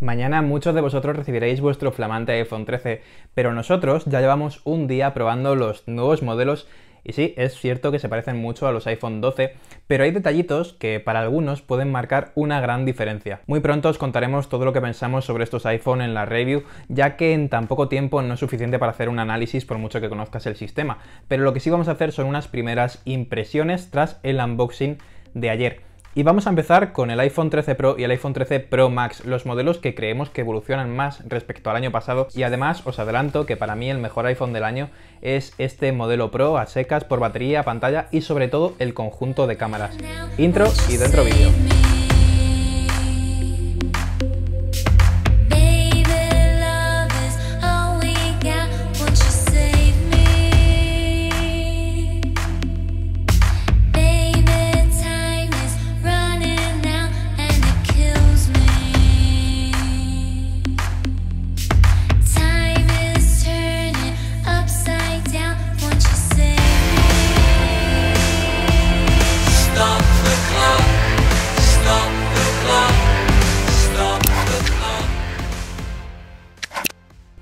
Mañana muchos de vosotros recibiréis vuestro flamante iPhone 13, pero nosotros ya llevamos un día probando los nuevos modelos y sí, es cierto que se parecen mucho a los iPhone 12, pero hay detallitos que para algunos pueden marcar una gran diferencia. Muy pronto os contaremos todo lo que pensamos sobre estos iPhone en la review, ya que en tan poco tiempo no es suficiente para hacer un análisis por mucho que conozcas el sistema, pero lo que sí vamos a hacer son unas primeras impresiones tras el unboxing de ayer. Y vamos a empezar con el iPhone 13 Pro y el iPhone 13 Pro Max, los modelos que creemos que evolucionan más respecto al año pasado, y además os adelanto que para mí el mejor iPhone del año es este modelo Pro a secas por batería, pantalla y sobre todo el conjunto de cámaras. Intro y dentro vídeo.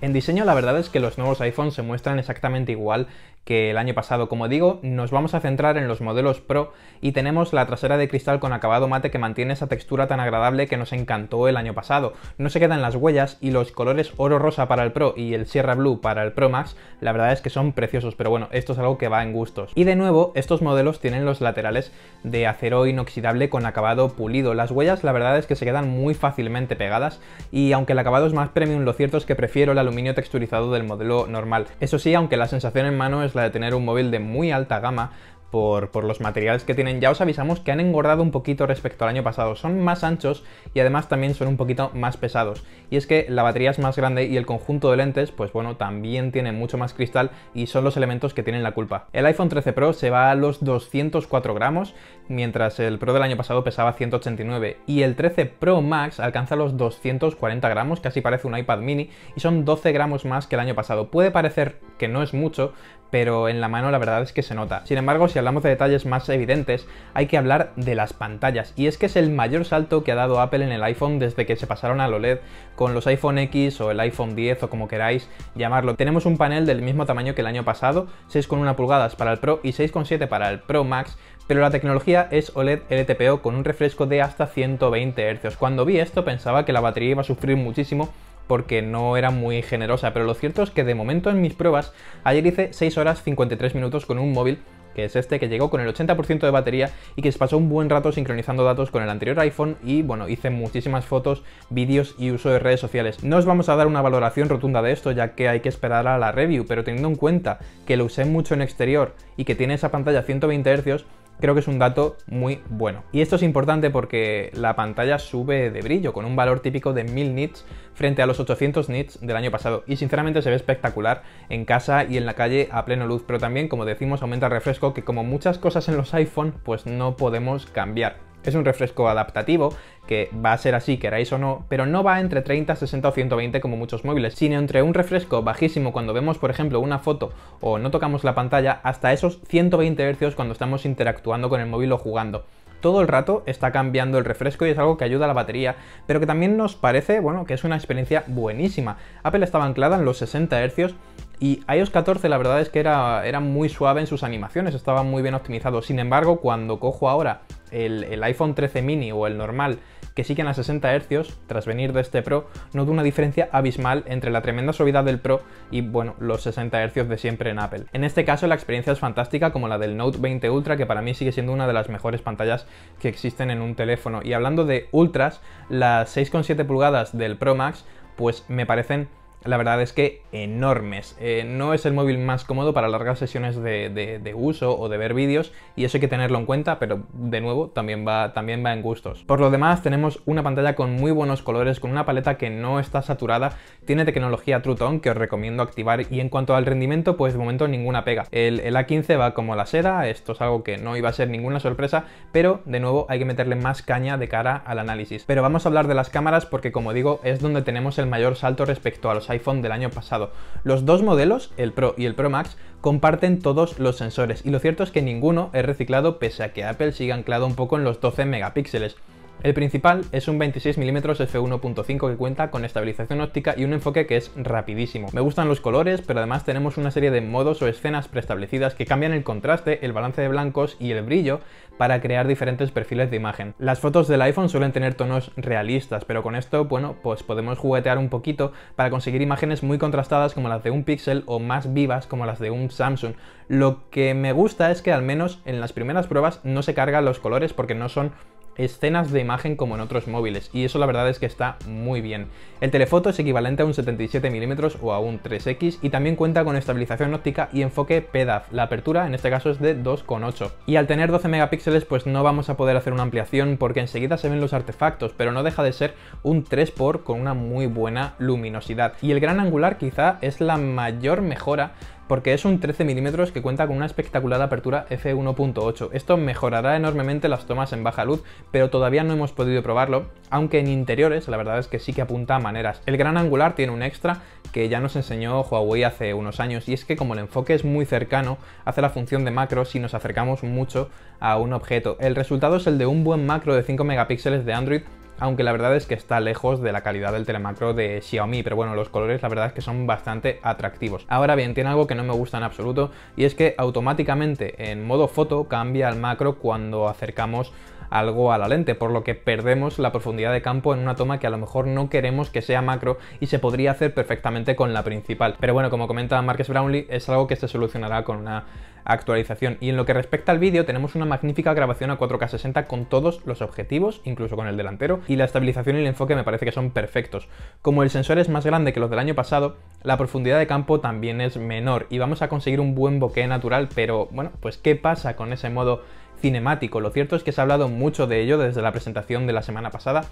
En diseño la verdad es que los nuevos iPhones se muestran exactamente igual que el año pasado. Como digo, nos vamos a centrar en los modelos Pro y tenemos la trasera de cristal con acabado mate que mantiene esa textura tan agradable que nos encantó el año pasado. No se quedan las huellas y los colores oro rosa para el Pro y el Sierra Blue para el Pro Max, la verdad es que son preciosos, pero bueno, esto es algo que va en gustos. Y de nuevo, estos modelos tienen los laterales de acero inoxidable con acabado pulido. Las huellas la verdad es que se quedan muy fácilmente pegadas y aunque el acabado es más premium, lo cierto es que prefiero el aluminio texturizado del modelo normal. Eso sí, aunque la sensación en mano es la de tener un móvil de muy alta gama por los materiales que tienen, ya os avisamos que han engordado un poquito respecto al año pasado. Son más anchos y además también son un poquito más pesados. Y es que la batería es más grande y el conjunto de lentes, pues bueno, también tiene mucho más cristal y son los elementos que tienen la culpa. El iPhone 13 Pro se va a los 204 gramos, mientras el Pro del año pasado pesaba 189. Y el 13 Pro Max alcanza los 240 gramos, casi parece un iPad mini, y son 12 gramos más que el año pasado. Puede parecer que no es mucho, pero en la mano la verdad es que se nota. Sin embargo, si hablamos de detalles más evidentes, hay que hablar de las pantallas, y es que es el mayor salto que ha dado Apple en el iPhone desde que se pasaron al OLED con los iPhone X o el iPhone 10 o como queráis llamarlo. Tenemos un panel del mismo tamaño que el año pasado, 6,1 pulgadas para el Pro y 6,7 para el Pro Max, pero la tecnología es OLED LTPO con un refresco de hasta 120 Hz. Cuando vi esto pensaba que la batería iba a sufrir muchísimo porque no era muy generosa, pero lo cierto es que de momento en mis pruebas, ayer hice 6 horas 53 minutos con un móvil, que es este, que llegó con el 80% de batería y que se pasó un buen rato sincronizando datos con el anterior iPhone y bueno, hice muchísimas fotos, vídeos y uso de redes sociales. No os vamos a dar una valoración rotunda de esto, ya que hay que esperar a la review, pero teniendo en cuenta que lo usé mucho en exterior y que tiene esa pantalla 120 Hz, creo que es un dato muy bueno. Y esto es importante porque la pantalla sube de brillo con un valor típico de 1000 nits frente a los 800 nits del año pasado y sinceramente se ve espectacular en casa y en la calle a pleno luz, pero también, como decimos, aumenta el refresco, que como muchas cosas en los iPhone pues no podemos cambiar. Es un refresco adaptativo, que va a ser así queráis o no, pero no va entre 30, 60 o 120 como muchos móviles, sino entre un refresco bajísimo cuando vemos, por ejemplo, una foto o no tocamos la pantalla, hasta esos 120 Hz cuando estamos interactuando con el móvil o jugando. Todo el rato está cambiando el refresco y es algo que ayuda a la batería, pero que también nos parece, bueno, que es una experiencia buenísima. Apple estaba anclada en los 60 Hz y iOS 14 la verdad es que era muy suave en sus animaciones, estaba muy bien optimizado. Sin embargo, cuando cojo ahora el iPhone 13 mini o el normal, que siguen a 60 Hz, tras venir de este Pro, noto una diferencia abismal entre la tremenda suavidad del Pro y, bueno, los 60 Hz de siempre en Apple. En este caso la experiencia es fantástica, como la del Note 20 Ultra, que para mí sigue siendo una de las mejores pantallas que existen en un teléfono. Y hablando de ultras, las 6,7 pulgadas del Pro Max, pues me parecen, la verdad es que enormes. No es el móvil más cómodo para largas sesiones de uso o de ver vídeos, y eso hay que tenerlo en cuenta, pero de nuevo también va en gustos. Por lo demás, tenemos una pantalla con muy buenos colores, con una paleta que no está saturada, tiene tecnología True Tone que os recomiendo activar, y en cuanto al rendimiento, pues de momento ninguna pega. El A15 va como la seda, esto es algo que no iba a ser ninguna sorpresa, pero de nuevo hay que meterle más caña de cara al análisis. Pero vamos a hablar de las cámaras porque, como digo, es donde tenemos el mayor salto respecto a los iPhone del año pasado. Los dos modelos, el Pro y el Pro Max, comparten todos los sensores y lo cierto es que ninguno es reciclado, pese a que Apple sigue anclado un poco en los 12 megapíxeles. El principal es un 26mm f1.5 que cuenta con estabilización óptica y un enfoque que es rapidísimo. Me gustan los colores, pero además tenemos una serie de modos o escenas preestablecidas que cambian el contraste, el balance de blancos y el brillo para crear diferentes perfiles de imagen. Las fotos del iPhone suelen tener tonos realistas, pero con esto, bueno, pues podemos juguetear un poquito para conseguir imágenes muy contrastadas como las de un Pixel o más vivas como las de un Samsung. Lo que me gusta es que al menos en las primeras pruebas no se cargan los colores porque no son escenas de imagen como en otros móviles, y eso la verdad es que está muy bien. El telefoto es equivalente a un 77mm o a un 3X y también cuenta con estabilización óptica y enfoque PDAF. La apertura en este caso es de 2,8. Y al tener 12 megapíxeles pues no vamos a poder hacer una ampliación porque enseguida se ven los artefactos, pero no deja de ser un 3x con una muy buena luminosidad. Y el gran angular quizá es la mayor mejora, porque es un 13mm que cuenta con una espectacular apertura f1.8. Esto mejorará enormemente las tomas en baja luz, pero todavía no hemos podido probarlo, aunque en interiores la verdad es que sí que apunta a maneras. El gran angular tiene un extra que ya nos enseñó Huawei hace unos años, y es que como el enfoque es muy cercano, hace la función de macro si nos acercamos mucho a un objeto. El resultado es el de un buen macro de 5 megapíxeles de Android, aunque la verdad es que está lejos de la calidad del telemacro de Xiaomi, pero bueno, los colores la verdad es que son bastante atractivos. Ahora bien, tiene algo que no me gusta en absoluto, y es que automáticamente en modo foto cambia al macro cuando acercamos algo a la lente, por lo que perdemos la profundidad de campo en una toma que a lo mejor no queremos que sea macro y se podría hacer perfectamente con la principal. Pero bueno, como comenta Marques Brownlee, es algo que se solucionará con una actualización. Y en lo que respecta al vídeo, tenemos una magnífica grabación a 4K 60 con todos los objetivos, incluso con el delantero, y la estabilización y el enfoque me parece que son perfectos. Como el sensor es más grande que los del año pasado, la profundidad de campo también es menor y vamos a conseguir un buen bokeh natural, pero bueno, pues ¿qué pasa con ese modo cinemático? Lo cierto es que se ha hablado mucho de ello desde la presentación de la semana pasada,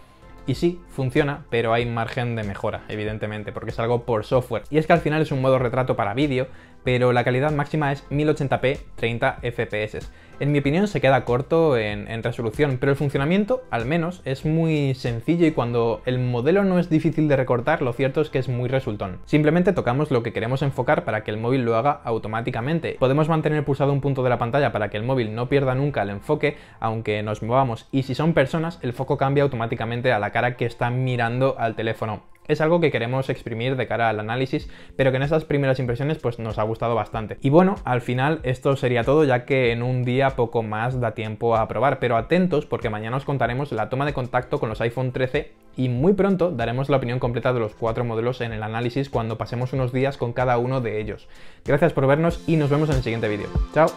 y sí, funciona, pero hay margen de mejora, evidentemente, porque es algo por software. Y es que al final es un modo retrato para vídeo, pero la calidad máxima es 1080p 30 FPS. En mi opinión se queda corto en resolución, pero el funcionamiento, al menos, es muy sencillo, y cuando el modelo no es difícil de recortar, lo cierto es que es muy resultón. Simplemente tocamos lo que queremos enfocar para que el móvil lo haga automáticamente. Podemos mantener pulsado un punto de la pantalla para que el móvil no pierda nunca el enfoque, aunque nos movamos, y si son personas, el foco cambia automáticamente a la cara que está mirando al teléfono. Es algo que queremos exprimir de cara al análisis, pero que en esas primeras impresiones pues nos ha gustado bastante. Y bueno, al final esto sería todo, ya que en un día poco más da tiempo a probar, pero atentos porque mañana os contaremos la toma de contacto con los iPhone 13 y muy pronto daremos la opinión completa de los 4 modelos en el análisis cuando pasemos unos días con cada uno de ellos. Gracias por vernos y nos vemos en el siguiente vídeo. ¡Chao!